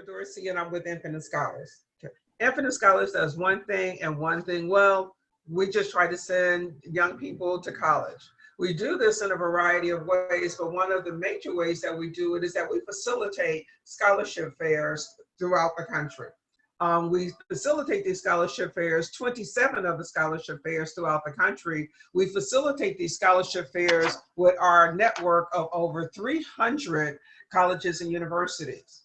Dorsey, and I'm with Infinite Scholars. Okay. Infinite Scholars does one thing and one thing well. We just try to send young people to college. We do this in a variety of ways, but one of the major ways that we do it is that we facilitate scholarship fairs throughout the country. We facilitate these scholarship fairs, 27 of the scholarship fairs throughout the country. We facilitate these scholarship fairs with our network of over 300 colleges and universities.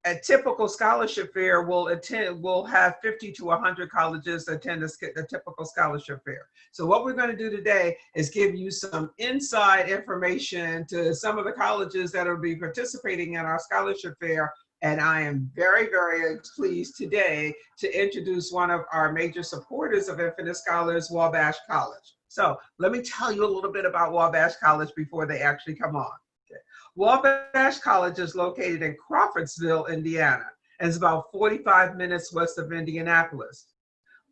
A typical scholarship fair will have 50 to 100 colleges attend a typical scholarship fair. So what we're going to do today is give you some inside information to some of the colleges that will be participating in our scholarship fair. And I am very, very pleased today to introduce one of our major supporters of Infinite Scholars, Wabash College. So let me tell you a little bit about Wabash College before they actually come on. Wabash College is located in Crawfordsville, Indiana, and is about 45 minutes west of Indianapolis.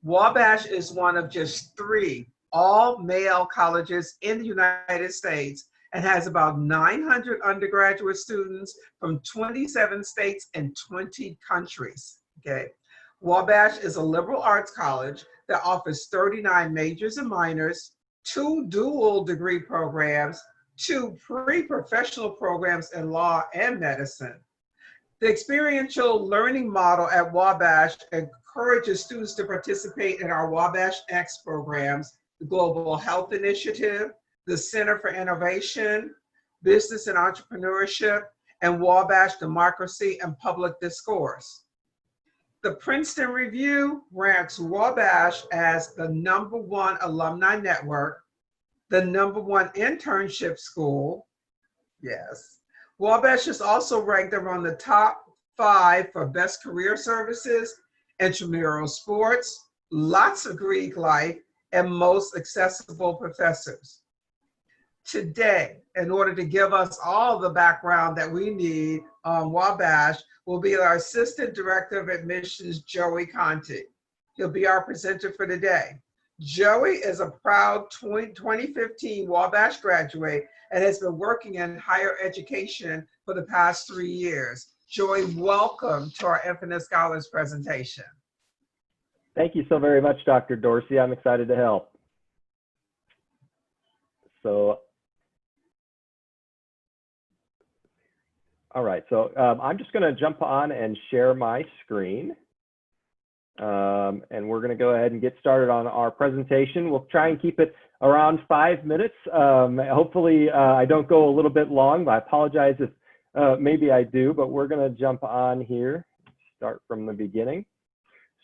Wabash is one of just 3 all-male colleges in the United States and has about 900 undergraduate students from 27 states and 20 countries. Okay. Wabash is a liberal arts college that offers 39 majors and minors, 2 dual degree programs, 2 pre-professional programs in law and medicine. The experiential learning model at Wabash encourages students to participate in our Wabash X programs, the Global Health Initiative, the Center for Innovation, Business and Entrepreneurship, and Wabash Democracy and Public Discourse. The Princeton Review ranks Wabash as the #1 alumni network, the #1 internship school. Yes. Wabash is also ranked among the top 5 for best career services, intramural sports, lots of Greek life, and most accessible professors. Today, in order to give us all the background that we need on Wabash, will be our Assistant Director of Admissions, Joey Conti. He'll be our presenter for today. Joey is a proud 2015 Wabash graduate and has been working in higher education for the past 3 years. Joey, welcome to our Infinite Scholars presentation. Thank you so very much, Dr. Dorsey. I'm excited to help. So, all right, so I'm just going to jump on and share my screen. And we're going to go ahead and get started on our presentation. We'll try and keep it around 5 minutes. Hopefully I don't go a little bit long, but I apologize if maybe I do, but we're going to jump on here, start from the beginning.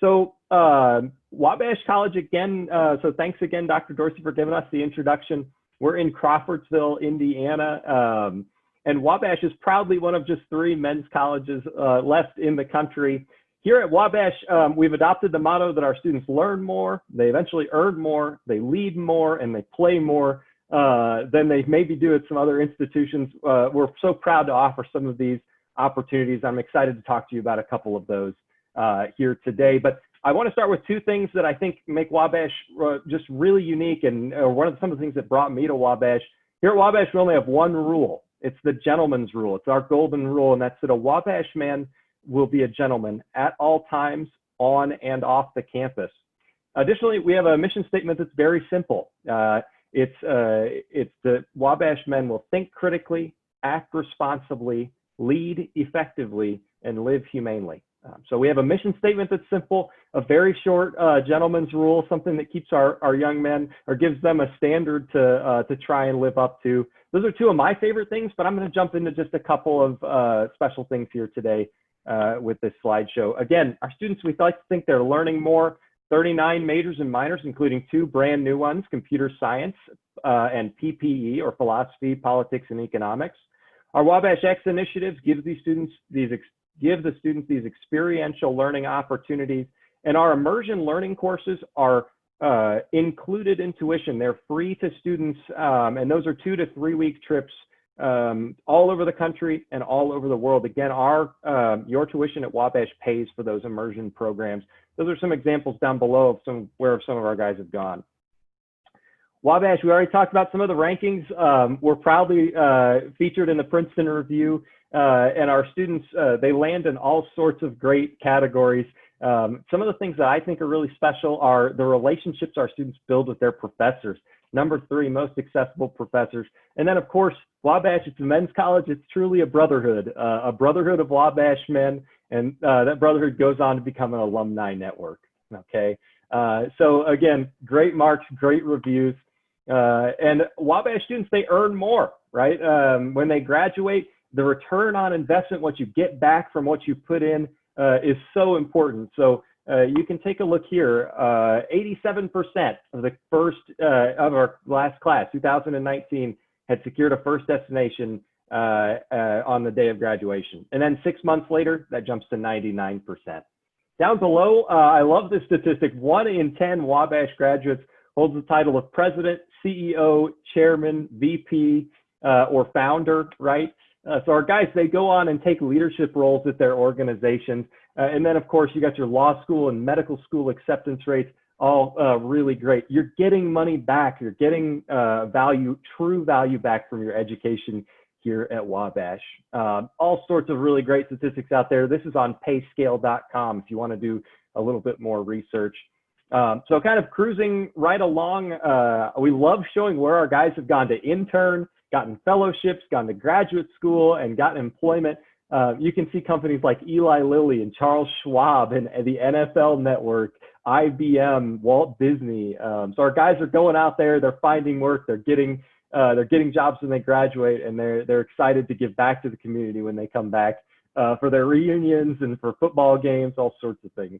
So Wabash College again, so thanks again, Dr. Dorsey, for giving us the introduction. We're in Crawfordsville, Indiana, and Wabash is proudly one of just 3 men's colleges left in the country. Here at Wabash, we've adopted the motto that our students learn more, they eventually earn more, they lead more, and they play more than they maybe do at some other institutions. We're so proud to offer some of these opportunities. I'm excited to talk to you about a couple of those here today. But I want to start with 2 things that I think make Wabash just really unique, and some of the things that brought me to Wabash. Here at Wabash, we only have 1 rule. It's the gentleman's rule. It's our golden rule, and that's that a Wabash man will be a gentleman at all times on and off the campus. Additionally, we have a mission statement that's very simple. It's the Wabash men will think critically, act responsibly, lead effectively, and live humanely. So we have a mission statement that's simple, a very short gentleman's rule, something that keeps our young men, or gives them a standard to try and live up to. Those are 2 of my favorite things, but I'm going to jump into just a couple of special things here today with this slideshow. Again, our students, we like to think they're learning more. 39 majors and minors, including 2 brand new ones, computer science and PPE, or philosophy, politics, and economics. Our Wabash X initiatives give the students these experiential learning opportunities, and our immersion learning courses are included in tuition. They're free to students, and those are 2 to 3 week trips all over the country and all over the world. Again, your tuition at Wabash pays for those immersion programs. Those are some examples down below of where some of our guys have gone. Wabash, we already talked about some of the rankings. We're proudly featured in the Princeton Review And our students, they land in all sorts of great categories. Some of the things that I think are really special are the relationships our students build with their professors. Number 3, most accessible professors. And then, of course, Wabash, it's a men's college. It's truly a brotherhood of Wabash men. And that brotherhood goes on to become an alumni network. Okay. So again, great marks, great reviews. And Wabash students, they earn more, right? When they graduate, the return on investment, what you get back from what you put in, is so important. So you can take a look here. 87% of the first of our last class, 2019, had secured a first destination on the day of graduation. And then 6 months later, that jumps to 99%. Down below, I love this statistic. 1 in 10 Wabash graduates holds the title of president, CEO, chairman, VP, or founder, right? So our guys, they go on and take leadership roles at their organizations. And then, of course, you got your law school and medical school acceptance rates, all really great. You're getting money back. You're getting true value back from your education here at Wabash. All sorts of really great statistics out there. This is on payscale.com if you want to do a little bit more research. So kind of cruising right along, we love showing where our guys have gone to intern, gotten fellowships, gone to graduate school, and gotten employment. You can see companies like Eli Lilly and Charles Schwab and the NFL Network, IBM, Walt Disney. So our guys are going out there, they're finding work, they're getting jobs when they graduate, and they're excited to give back to the community when they come back for their reunions and for football games, all sorts of things.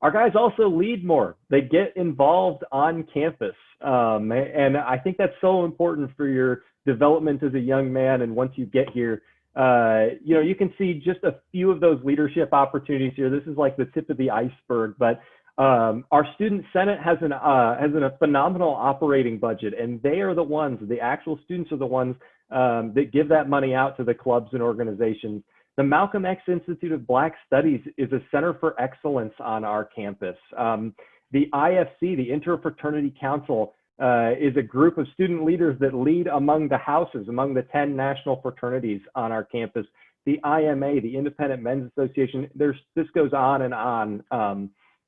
Our guys also lead more. They get involved on campus. And I think that's so important for your development as a young man. And once you get here, you can see just a few of those leadership opportunities here. This is like the tip of the iceberg, but our student senate has a phenomenal operating budget, and they are the actual students are the ones that give that money out to the clubs and organizations. The Malcolm X Institute of Black Studies is a center for excellence on our campus. The IFC, the Interfraternity Council, is a group of student leaders that lead among the houses, among the 10 national fraternities on our campus. The IMA, the Independent Men's Association, this goes on and on.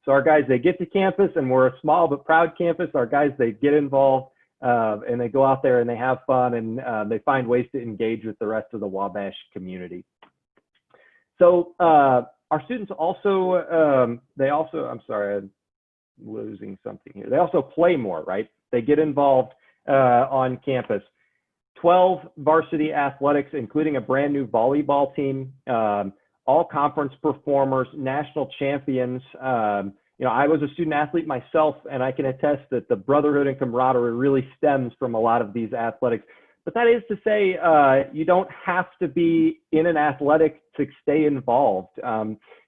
So our guys, they get to campus, and we're a small but proud campus. Our guys, they get involved, and they go out there and they have fun, and they find ways to engage with the rest of the Wabash community. So our students also, I'm sorry, I'm losing something here. They also play more, right? They get involved on campus. 12 varsity athletics, including a brand new volleyball team, all conference performers, national champions. I was a student athlete myself, and I can attest that the brotherhood and camaraderie really stems from a lot of these athletics. But that is to say, you don't have to be in an athletic to stay involved.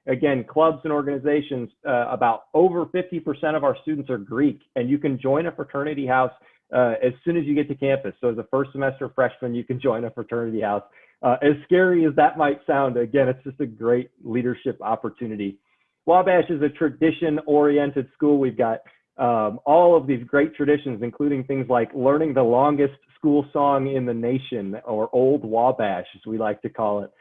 Again, clubs and organizations, about over 50% of our students are Greek, and you can join a fraternity house as soon as you get to campus. So as a first semester freshman, you can join a fraternity house. As scary as that might sound, again, it's just a great leadership opportunity. Wabash is a tradition-oriented school. We've got all of these great traditions, including things like learning the longest school song in the nation, or Old Wabash, as we like to call it,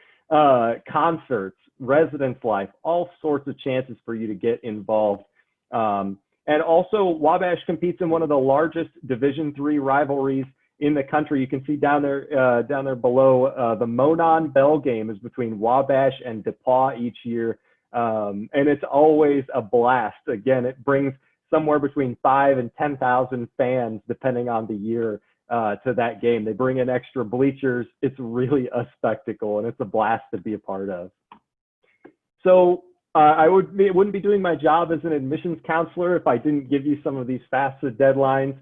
concerts, residence life, all sorts of chances for you to get involved. And also, Wabash competes in one of the largest Division III rivalries in the country. You can see down there below, the Monon Bell game is between Wabash and DePauw each year. And it's always a blast. Again, it brings somewhere between 5,000 and 10,000 fans, depending on the year, to that game. They bring in extra bleachers. It's really a spectacle, and it's a blast to be a part of. So I wouldn't be doing my job as an admissions counselor if I didn't give you some of these FAFSA deadlines,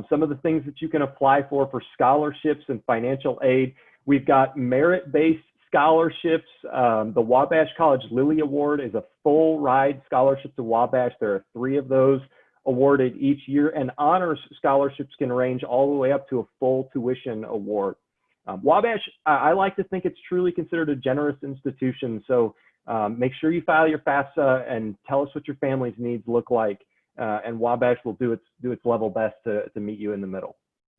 some of the things that you can apply for scholarships and financial aid. We've got merit-based scholarships. The Wabash College Lilly Award is a full ride scholarship to Wabash. There are 3 of those awarded each year, and honors scholarships can range all the way up to a full tuition award. Wabash, I like to think it's truly considered a generous institution. So make sure you file your FAFSA and tell us what your family's needs look like, and Wabash will do its level best to meet you in the middle.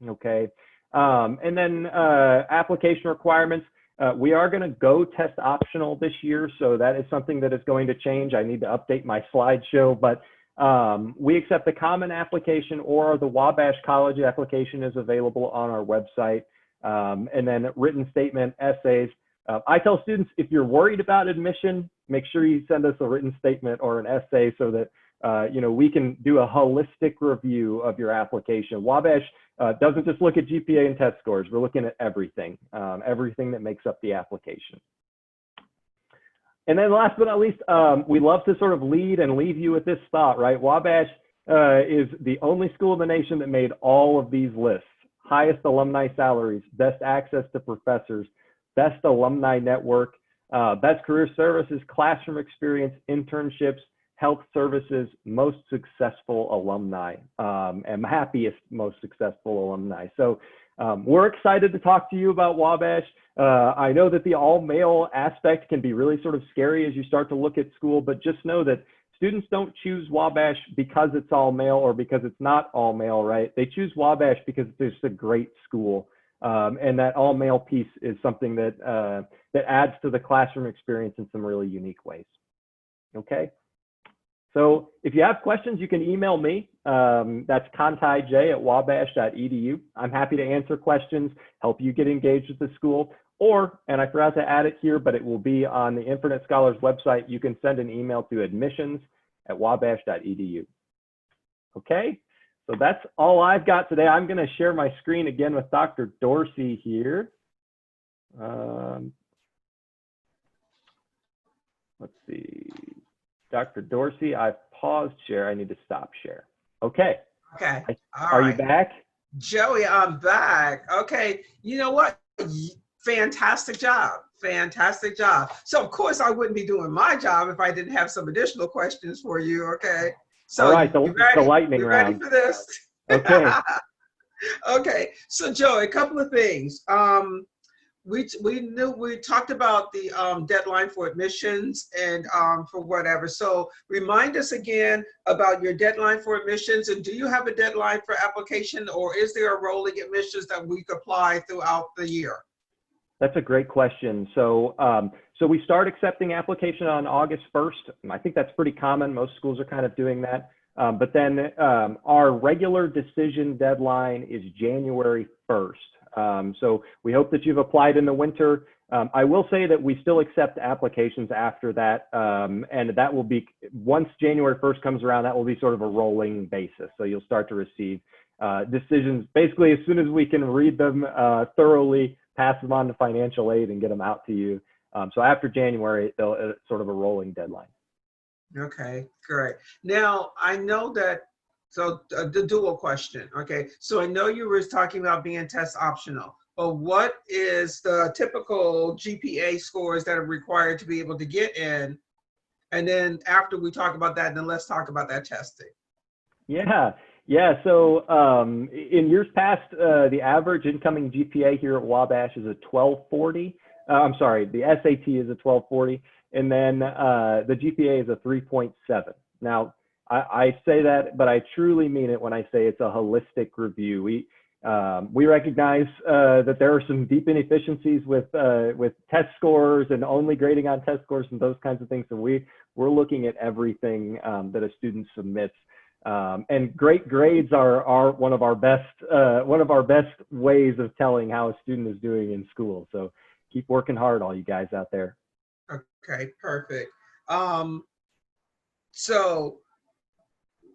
Okay. And then application requirements. We are going to go test optional this year, so that is something that is going to change. I need to update my slideshow, but we accept the common application, or the Wabash College application is available on our website. And then written statement, essays. I tell students, if you're worried about admission, make sure you send us a written statement or an essay so that we can do a holistic review of your application. Wabash doesn't just look at GPA and test scores. We're looking at everything, everything that makes up the application. And then last but not least, we love to sort of lead and leave you with this thought, right? Wabash is the only school in the nation that made all of these lists: highest alumni salaries, best access to professors, best alumni network, best career services, classroom experience, internships, health services, most successful alumni, and happiest, most successful alumni. So we're excited to talk to you about Wabash. I know that the all-male aspect can be really sort of scary as you start to look at school, but just know that students don't choose Wabash because it's all male or because it's not all male, right? They choose Wabash because it's a great school. And that all male piece is something that, that adds to the classroom experience in some really unique ways. Okay. So if you have questions, you can email me. That's contaij@wabash.edu. I'm happy to answer questions, help you get engaged with the school. Or, and I forgot to add it here, but it will be on the Infinite Scholars website, you can send an email to admissions@wabash.edu. Okay, so that's all I've got today. I'm going to share my screen again with Dr. Dorsey here. Let's see. Dr. Dorsey, I've paused share. I need to stop share. Okay. Okay. Are you back? Joey, I'm back. Okay. You know what? Fantastic job. Fantastic job. So of course I wouldn't be doing my job if I didn't have some additional questions for you. Okay. So all right, the lightning round. Ready for this? Okay. Okay. So Joey, a couple of things. We talked about the deadline for admissions and for whatever. So remind us again about your deadline for admissions, and do you have a deadline for application, or is there a rolling admissions that we could apply throughout the year? That's a great question. So, so we start accepting application on August 1st. I think that's pretty common. Most schools are kind of doing that. But then our regular decision deadline is January 1st. So we hope that you've applied in the winter. I will say that we still accept applications after that. And that will be, once January 1st comes around, that will be sort of a rolling basis. So you'll start to receive decisions basically as soon as we can read them thoroughly, pass them on to financial aid, and get them out to you. So after January, it's sort of a rolling deadline. Okay, great. Now, I know that, so the dual question, okay? So I know you were talking about being test optional, but what is the typical GPA scores that are required to be able to get in? And then after we talk about that, then let's talk about that testing. Yeah, so in years past, the average incoming GPA here at Wabash is a 1240. I'm sorry, the SAT is a 1240, and then the GPA is a 3.7. Now, I say that, but I truly mean it when I say it's a holistic review. We recognize that there are some deep inefficiencies with test scores and only grading on test scores and those kinds of things. So we're looking at everything that a student submits. And great grades are one of our best ways of telling how a student is doing in school. So keep working hard, all you guys out there. Okay, perfect. So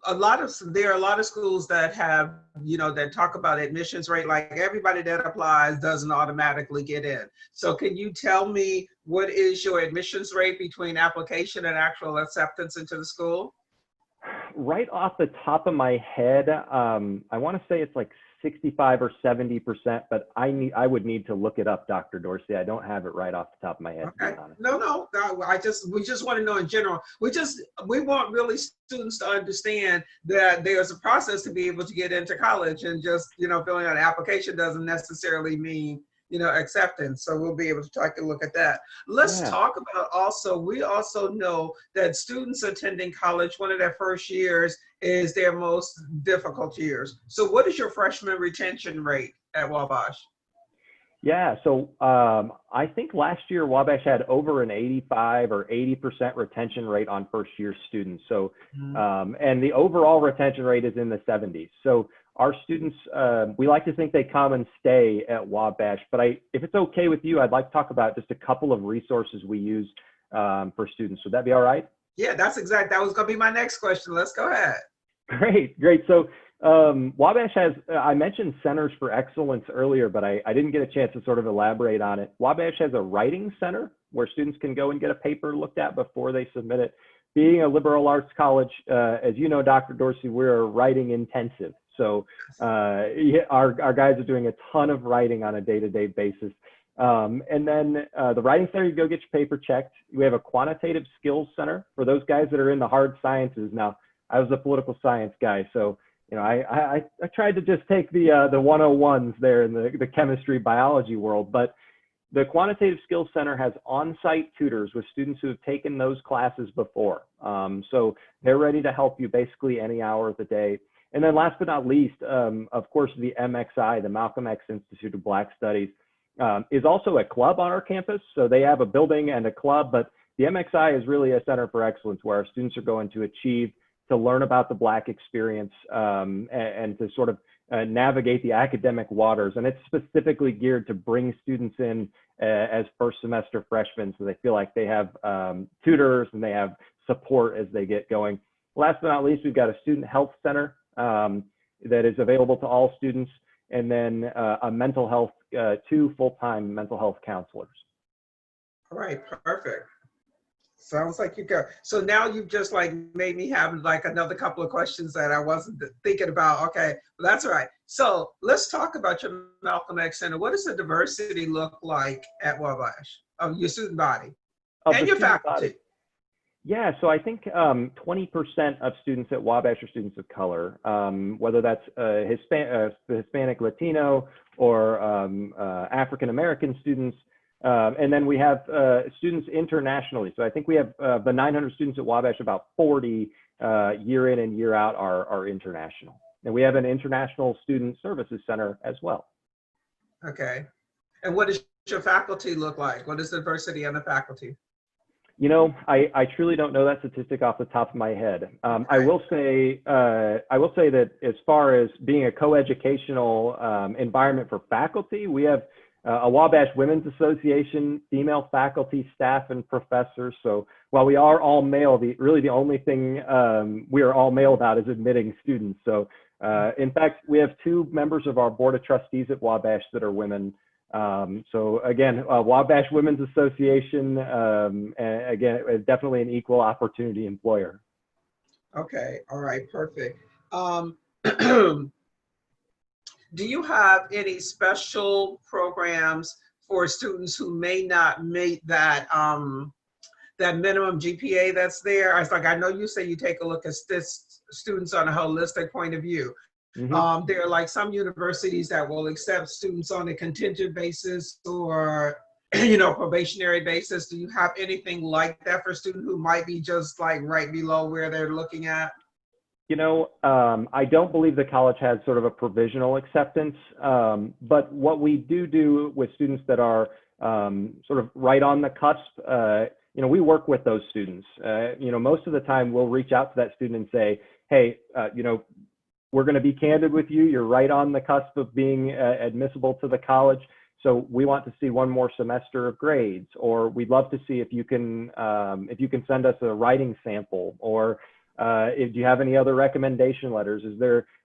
there are a lot of schools that have, that talk about admissions rate, like everybody that applies doesn't automatically get in. So can you tell me what is your admissions rate between application and actual acceptance into the school? Right off the top of my head, I want to say it's like 65 or 70%, but I would need to look it up, Dr. Dorsey. I don't have it right off the top of my head. Okay. No, we just want to know in general. We want really students to understand that there's a process to be able to get into college, and just, filling out an application doesn't necessarily mean, acceptance. So we'll be able to take a look at that. Let's talk about we also know that students attending college, one of their first years is their most difficult years. So what is your freshman retention rate at Wabash? Yeah, so I think last year Wabash had over an 85 or 80% retention rate on first year students. So, Mhm. and the overall retention rate is in the 70s. So our students, we like to think they come and stay at Wabash, but if it's okay with you, I'd like to talk about just a couple of resources we use for students. Would that be all right? Yeah, that was going to be my next question. Let's go ahead. Great, great. So Wabash has, I mentioned Centers for Excellence earlier, but I didn't get a chance to sort of elaborate on it. Wabash has a writing center where students can go and get a paper looked at before they submit it. Being a liberal arts college, as you know, Dr. Dorsey, we're writing intensive. So yeah, our guys are doing a ton of writing on a day-to-day basis. And then the writing center, you go get your paper checked. We have a quantitative skills center for those guys that are in the hard sciences. Now, I was a political science guy, so you know I tried to just take the 101s there in the chemistry biology world. But the Quantitative Skills Center has on-site tutors with students who have taken those classes before, so they're ready to help you basically any hour of the day. And then last but not least, of course, the MXI, the Malcolm X Institute of Black Studies, is also a club on our campus. So they have a building and a club, but the MXI is really a center for excellence where our students are going to achieve, to learn about the Black experience, and to sort of navigate the academic waters. And it's specifically geared to bring students in as first semester freshmen, so they feel like they have tutors and they have support as they get going. Last but not least, we've got a student health center that is available to all students, and then a mental health, 2 full-time mental health counselors. All right, perfect. Sounds like you got, so now you've just like made me have like another couple of questions that I wasn't thinking about. Okay, well, that's all right. So let's talk about your Malcolm X Center. What does the diversity look like at Wabash of your student body and your faculty? Body. Yeah, so I think 20% of students at Wabash are students of color, whether that's Hispanic, Latino, or African American students. And then we have students internationally. So I think we have the 900 students at Wabash, about 40 year in and year out are international. And we have an international student services center as well. Okay. And what does your faculty look like? What is the diversity on the faculty? You know, I truly don't know that statistic off the top of my head. I will say that as far as being a co-educational environment for faculty, we have a Wabash Women's Association, female faculty, staff, and professors. So while we are all male, really the only thing we are all male about is admitting students. So in fact, we have 2 members of our board of trustees at Wabash that are women. So again, Wabash Women's Association, again, definitely an equal opportunity employer. Okay, all right, perfect. Do you have any special programs for students who may not meet that that minimum GPA that's there? I was like, I know you say you take a look at students on a holistic point of view. Mm-hmm. There are like some universities that will accept students on a contingent basis or probationary basis. Do you have anything like that for a student who might be just like right below where they're looking at? You know, I don't believe the college has sort of a provisional acceptance, but what we do with students that are sort of right on the cusp, we work with those students. Most of the time we'll reach out to that student and say, hey, we're going to be candid with you. You're right on the cusp of being admissible to the college. So we want to see one more semester of grades, or we'd love to see if you can send us a writing sample, or if you have any other recommendation letters.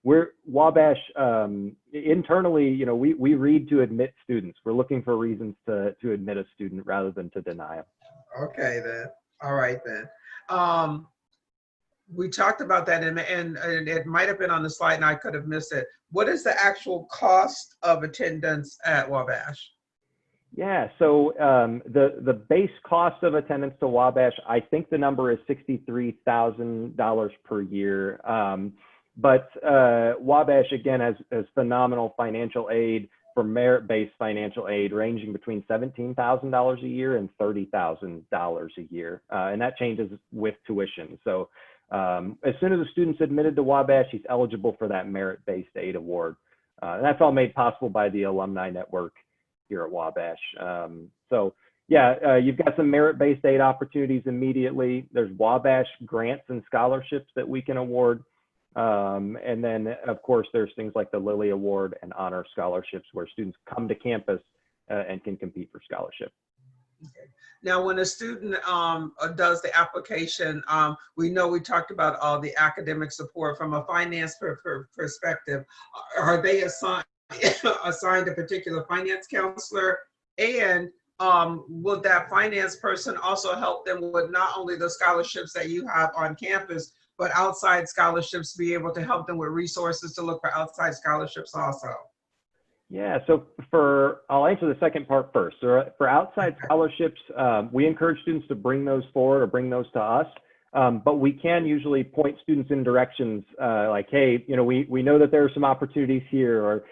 We're Wabash internally, we read to admit students. We're looking for reasons to admit a student rather than to deny them. Okay then. All right then. We talked about that, and it might have been on the slide and I could have missed it. What is the actual cost of attendance at Wabash? Yeah, so the base cost of attendance to Wabash, I think the number is $63,000 per year. But Wabash, again, has phenomenal financial aid for merit-based financial aid, ranging between $17,000 a year and $30,000 a year. And that changes with tuition. So as soon as a student's admitted to Wabash, he's eligible for that merit-based aid award. And that's all made possible by the Alumni Network. here at Wabash. So yeah, you've got some merit-based aid opportunities immediately. There's Wabash grants and scholarships that we can award. And then, of course, there's things like the Lilly Award and honor scholarships where students come to campus and can compete for scholarship. Okay. Now, when a student does the application, we know we talked about all the academic support from a finance perspective. Are they assigned a particular finance counselor? And will that finance person also help them with not only the scholarships that you have on campus, but outside scholarships, be able to help them with resources to look for outside scholarships also? Yeah, so I'll answer the second part first. So for outside scholarships, we encourage students to bring those forward or bring those to us. But we can usually point students in directions like, hey, we know that there are some opportunities here, or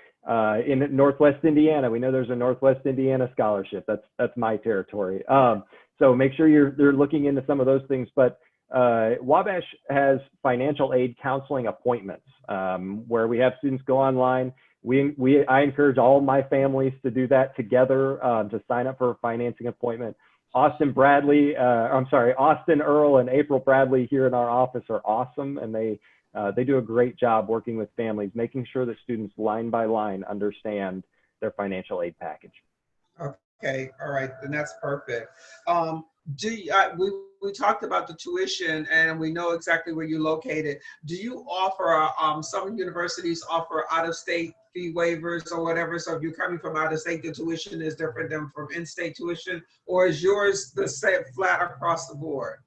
in Northwest Indiana, we know there's a Northwest Indiana scholarship. That's my territory. So make sure you're looking into some of those things. But Wabash has financial aid counseling appointments where we have students go online. I encourage all my families to do that together to sign up for a financing appointment. Austin Earl and April Bradley here in our office are awesome, and they do a great job working with families, making sure that students line by line understand their financial aid package. Okay, all right, then that's perfect. We talked about the tuition, and we know exactly where you're located. Do you offer, some universities offer out-of-state fee waivers or whatever? So if you're coming from out of state, the tuition is different than from in-state tuition, or is yours the same flat across the board?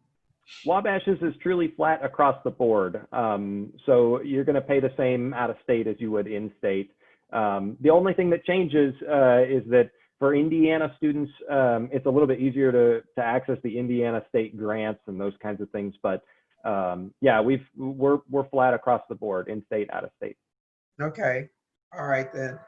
Wabash's is truly flat across the board. So you're going to pay the same out of state as you would in state. The only thing that changes is that for Indiana students, it's a little bit easier to access the Indiana state grants and those kinds of things. But yeah, we're flat across the board, in state, out of state. Okay, all right then.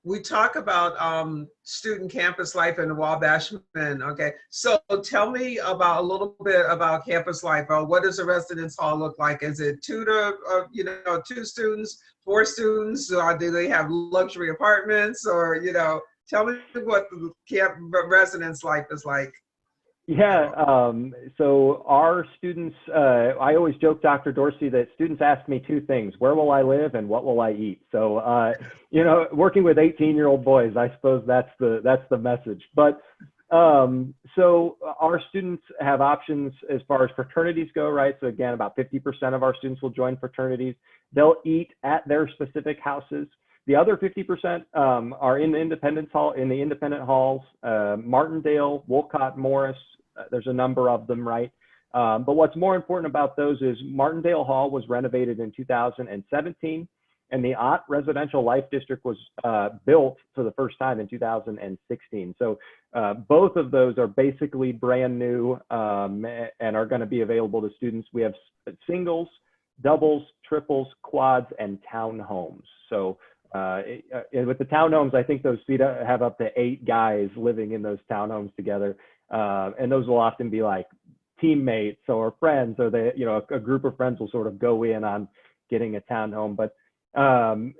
We talk about student campus life in the Wabash Men. Okay, so tell me about a little bit about campus life. What does a residence hall look like? Is it 2 students, 4 students? Or do they have luxury apartments? Or tell me what the residence life is like. Yeah, so our students, I always joke, Dr. Dorsey, that students ask me 2 things: where will I live and what will I eat? So, working with 18-year-old boys, I suppose that's the message. But so our students have options as far as fraternities go, right? So again, about 50% of our students will join fraternities. They'll eat at their specific houses. The other 50% are in the independent halls, Martindale, Wolcott, Morris. There's a number of them, right? But what's more important about those is Martindale Hall was renovated in 2017, and the Ott Residential Life District was built for the first time in 2016. So both of those are basically brand new and are going to be available to students. We have singles, doubles, triples, quads, and townhomes. So with the townhomes, I think those seat have up to 8 guys living in those townhomes together. And those will often be like teammates or friends, or a group of friends will sort of go in on getting a townhome. But the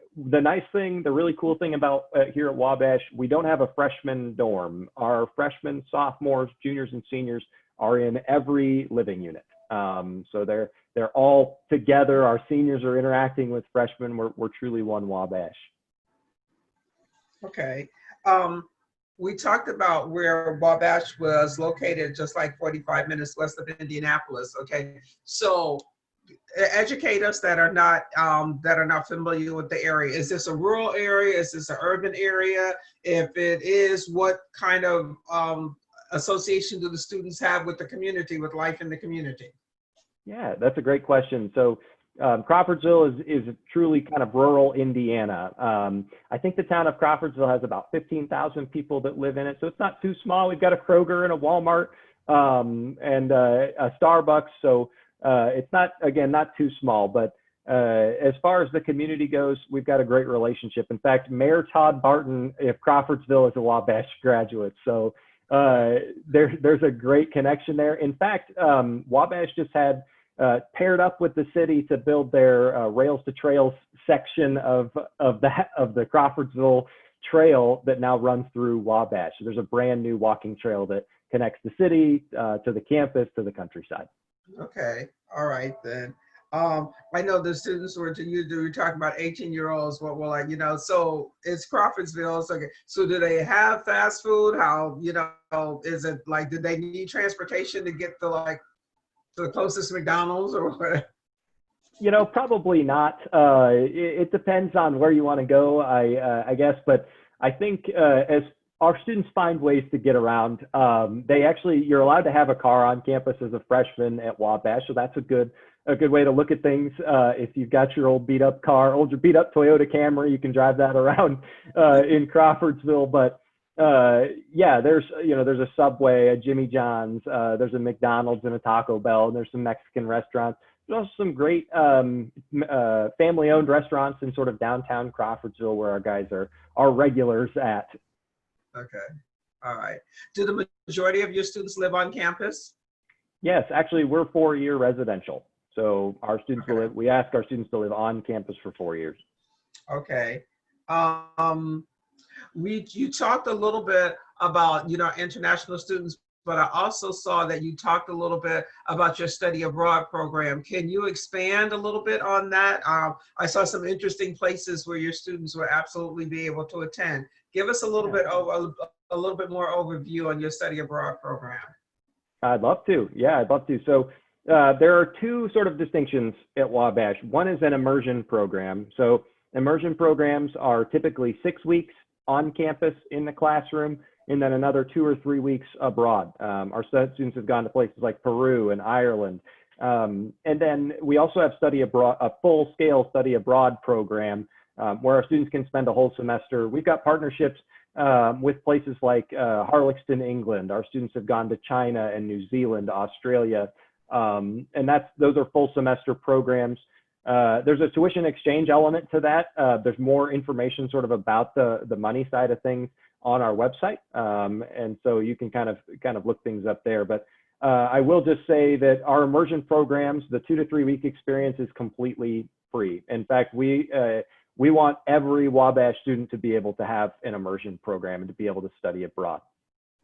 really cool thing about here at Wabash, we don't have a freshman dorm. Our freshmen, sophomores, juniors, and seniors are in every living unit. So they're all together. Our seniors are interacting with freshmen. We're truly one Wabash. Okay. We talked about where Wabash was located, just like 45 minutes west of Indianapolis. Okay, so educate us that are not familiar with the area. Is this a rural area? Is this an urban area? If it is, what kind of association do the students have with the community, with life in the community? Yeah, that's a great question. So Crawfordsville is truly kind of rural Indiana. I think the town of Crawfordsville has about 15,000 people that live in it. So it's not too small. We've got a Kroger and a Walmart and a Starbucks. So it's not too small. But as far as the community goes, we've got a great relationship. In fact, Mayor Todd Barton of Crawfordsville is a Wabash graduate. So there's a great connection there. In fact, Wabash just had paired up with the city to build their Rails to Trails section of the Crawfordsville trail that now runs through Wabash. So there's a brand new walking trail that connects the city to the campus to the countryside. Okay, all right then. I know the students were you're talking about 18-year-olds. What were like, so it's Crawfordsville. So, okay. So do they have fast food? How, is it like, did they need transportation to get to the closest McDonald's or what? Probably not. It depends on where you want to go, I guess. But I think as our students find ways to get around, you're allowed to have a car on campus as a freshman at Wabash. So that's a good way to look at things. If you've got your old beat up Toyota Camry, you can drive that around in Crawfordsville. But there's a Subway, a Jimmy John's, there's a McDonald's and a Taco Bell, and there's some Mexican restaurants. There's also some great family-owned restaurants in sort of downtown Crawfordsville where our guys are regulars at. Okay, all right. Do the majority of your students live on campus? Yes, actually, we're 4-year residential. So our students we ask our students to live on campus for 4 years. Okay. You talked a little bit about, international students, but I also saw that you talked a little bit about your study abroad program. Can you expand a little bit on that? I saw some interesting places where your students will absolutely be able to attend. Give us a little bit more overview on your study abroad program. I'd love to. Yeah, I'd love to. So there are two sort of distinctions at Wabash. One is an immersion program. So immersion programs are typically 6 weeks on campus in the classroom, and then another 2 or 3 weeks abroad. Our students have gone to places like Peru and Ireland. And then we also have a full-scale study abroad program where our students can spend a whole semester. We've got partnerships with places like Harlexton, England. Our students have gone to China and New Zealand, Australia, and those are full semester programs. There's a tuition exchange element to that. There's more information sort of about the money side of things on our website. And so you can kind of look things up there. But I will just say that our immersion programs, the 2 to 3 week experience is completely free. In fact, we want every Wabash student to be able to have an immersion program and to be able to study abroad.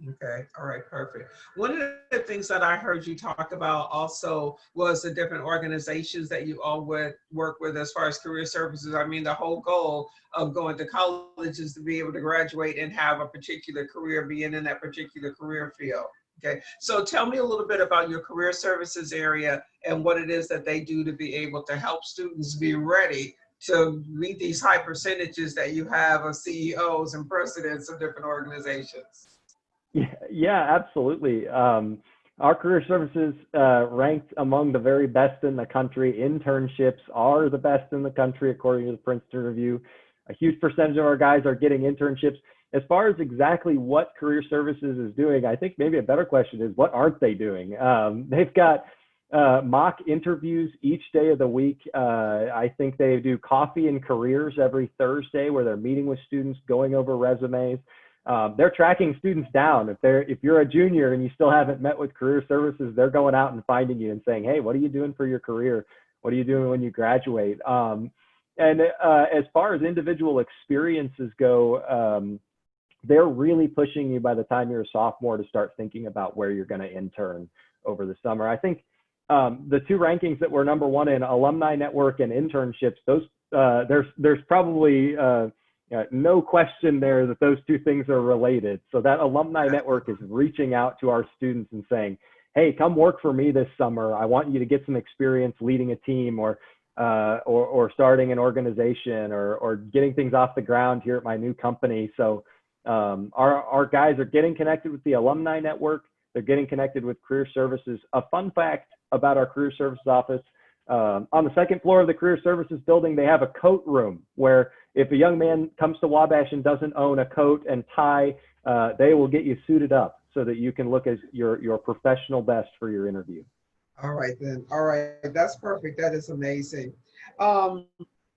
Okay, all right, perfect. One of the things that I heard you talk about also was the different organizations that you all would work with as far as career services. I mean, the whole goal of going to college is to be able to graduate and have a particular career, being in that particular career field. Okay, so tell me a little bit about your career services area and what it is that they do to be able to help students be ready to meet these high percentages that you have of CEOs and presidents of different organizations. Yeah, absolutely. Our career services ranked among the very best in the country. Internships are the best in the country, according to the Princeton Review. A huge percentage of our guys are getting internships. As far as exactly what career services is doing, I think maybe a better question is what aren't they doing? They've got mock interviews each day of the week. I think they do coffee and careers every Thursday where they're meeting with students, going over resumes. They're tracking students down. If you're a junior and you still haven't met with career services, they're going out and finding you and saying, hey, what are you doing for your career? What are you doing when you graduate? And as far as individual experiences go, they're really pushing you by the time you're a sophomore to start thinking about where you're going to intern over the summer. I think the two rankings that were number one in alumni network and internships, those there's probably no question there that those two things are related. So that alumni network is reaching out to our students and saying, hey, come work for me this summer. I want you to get some experience leading a team or starting an organization or getting things off the ground here at my new company. So our guys are getting connected with the alumni network. They're getting connected with career services. A fun fact about our career services office, on the second floor of the career services building, they have a coat room where if a young man comes to Wabash and doesn't own a coat and tie, they will get you suited up so that you can look as your professional best for your interview. All right, then. All right, that's perfect. That is amazing.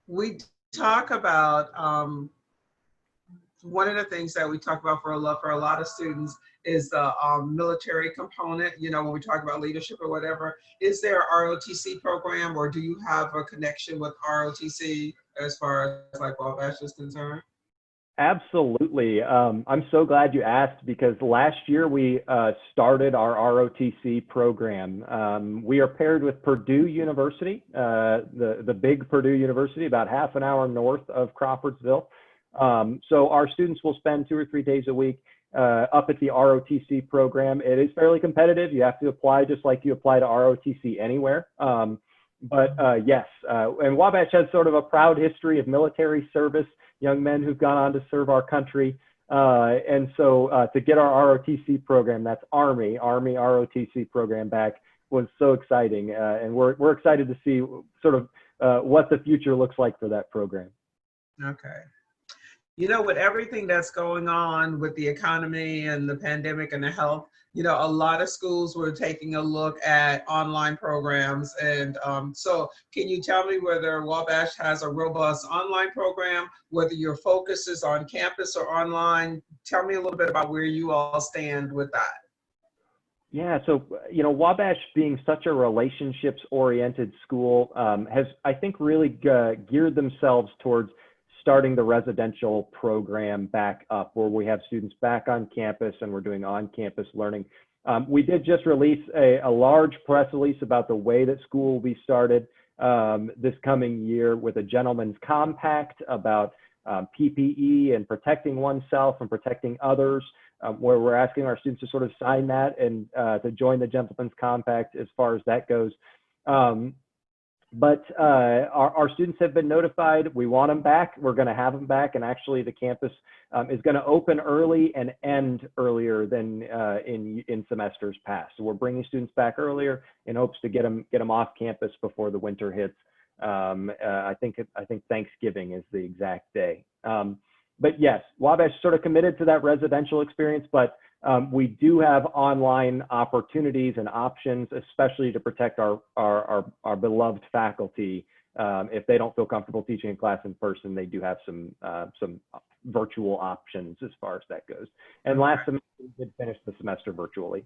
We talk about one of the things that we talk about for a lot of students is the military component. You know, when we talk about leadership or whatever, is there a ROTC program, or do you have a connection with ROTC as far as like Wabash is concerned? Absolutely. I'm so glad you asked because last year we started our ROTC program. We are paired with Purdue University, the big Purdue University, about half an hour north of Crawfordsville. So our students will spend 2 or 3 days a week up at the ROTC program. It is fairly competitive. You have to apply just like you apply to ROTC anywhere. Yes, and Wabash has sort of a proud history of military service, young men who've gone on to serve our country. And so to get our ROTC program, that's Army ROTC program back was so exciting. And we're excited to see sort of what the future looks like for that program. Okay. You know, with everything that's going on with the economy and the pandemic and the health, you know, a lot of schools were taking a look at online programs. And so can you tell me whether Wabash has a robust online program, whether your focus is on campus or online? Tell me a little bit about where you all stand with that. Yeah, so, you know, Wabash being such a relationships-oriented school has, I think, really geared themselves towards starting the residential program back up where we have students back on campus and we're doing on-campus learning. We did just release a large press release about the way that school will be started this coming year with a gentleman's compact about PPE and protecting oneself and protecting others, where we're asking our students to sort of sign that and to join the gentleman's compact as far as that goes. But our students have been notified. We want them back. We're going to have them back. And actually, the campus is going to open early and end earlier than in semesters past. So we're bringing students back earlier in hopes to get them off campus before the winter hits. I think Thanksgiving is the exact day. But yes, Wabash is sort of committed to that residential experience, but we do have online opportunities and options, especially to protect our beloved faculty. If they don't feel comfortable teaching a class in person, they do have some virtual options as far as that goes. And last semester, we did finish the semester virtually.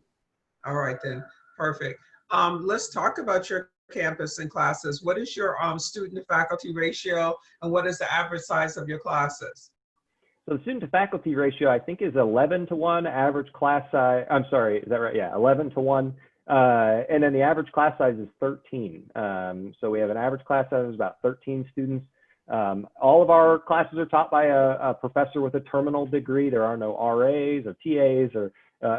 All right, then. Perfect. Let's talk about your campus and classes. What is your student to faculty ratio, and what is the average size of your classes? So the student to faculty ratio, I think, is 11 to 1. Average class size, I'm sorry, is that right? Yeah, 11 to 1. And then the average class size is 13. So we have an average class size of about 13 students. All of our classes are taught by a professor with a terminal degree. There are no RAs or TAs or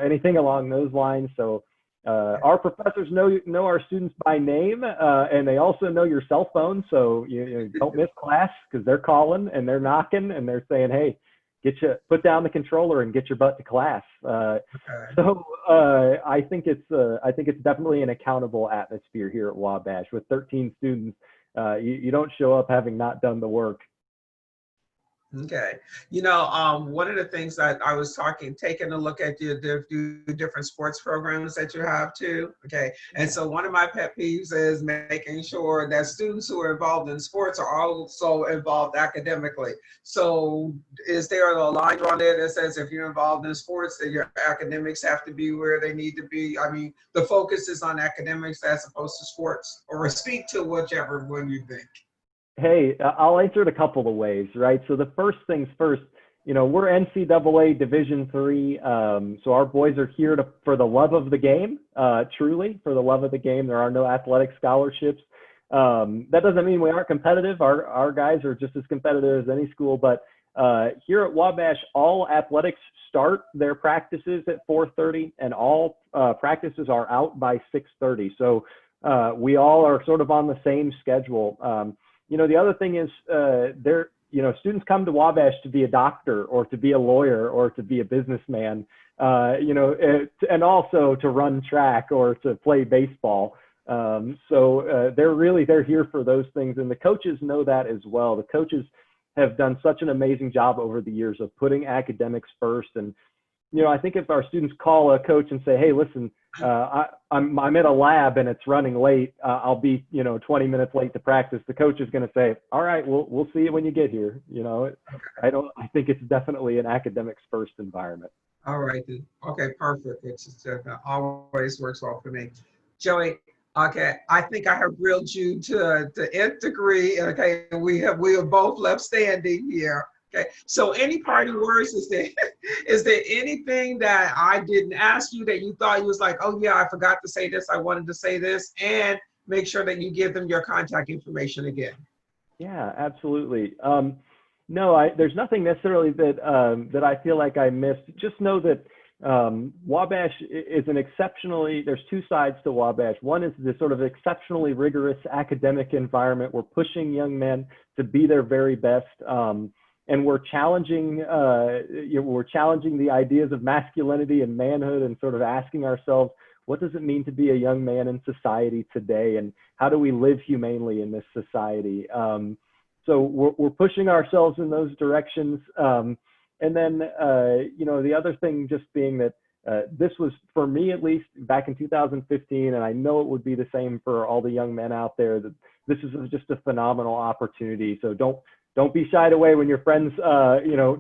anything along those lines. So our professors know our students by name, and they also know your cell phone. So you don't miss class because they're calling and they're knocking and they're saying, hey, put down the controller and get your butt to class. So I think it's definitely an accountable atmosphere here at Wabash with 13 students. You don't show up having not done the work. Okay. You know, one of the things that I was taking a look at the different sports programs that you have too. Okay. And so one of my pet peeves is making sure that students who are involved in sports are also involved academically. So is there a line drawn there that says if you're involved in sports, that your academics have to be where they need to be? I mean, the focus is on academics as opposed to sports, or speak to whichever one you think. Hey, I'll answer it a couple of ways, right? So the first things first, you know, we're NCAA Division III, so our boys are here for the love of the game, truly, for the love of the game. There are no athletic scholarships. That doesn't mean we aren't competitive. Our guys are just as competitive as any school, but here at Wabash, all athletics start their practices at 4:30, and all practices are out by 6:30. So we all are sort of on the same schedule. You know, the other thing is students come to Wabash to be a doctor or to be a lawyer or to be a businessman, and also to run track or to play baseball. So they're here for those things. And the coaches know that as well. The coaches have done such an amazing job over the years of putting academics first. And, you know, I think if our students call a coach and say, hey, listen, I'm in a lab and it's running late, I'll be 20 minutes late to practice, the coach is going to say, all right, we'll see you when you get here. You know, I think it's definitely an academics first environment. All right. Okay, perfect. It's just, always works well for me. Joey, okay, I think I have grilled you to the nth degree. Okay, we have both left standing here. Okay, so any parting words, is there is there anything that I didn't ask you that you thought you was like, oh yeah, I forgot to say this, I wanted to say this, and make sure that you give them your contact information again. Yeah, absolutely. No, there's nothing necessarily that that I feel like I missed. Just know that Wabash is an exceptionally, there's two sides to Wabash. One is this sort of exceptionally rigorous academic environment. We're pushing young men to be their very best. And we're challenging, we're challenging the ideas of masculinity and manhood, and sort of asking ourselves, what does it mean to be a young man in society today, and how do we live humanely in this society? So we're pushing ourselves in those directions. And then, the other thing just being that this was, for me at least, back in 2015, and I know it would be the same for all the young men out there, that this is just a phenomenal opportunity. So don't be shied away when your friends,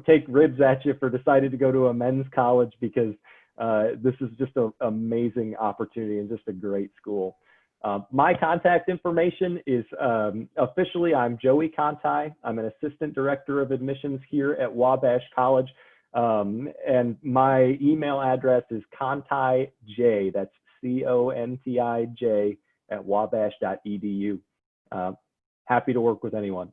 take ribs at you for deciding to go to a men's college, because this is just an amazing opportunity and just a great school. My contact information is officially, I'm Joey Conti. I'm an assistant director of admissions here at Wabash College. And my email address is contij, that's CONTIJ @wabash.edu. Happy to work with anyone.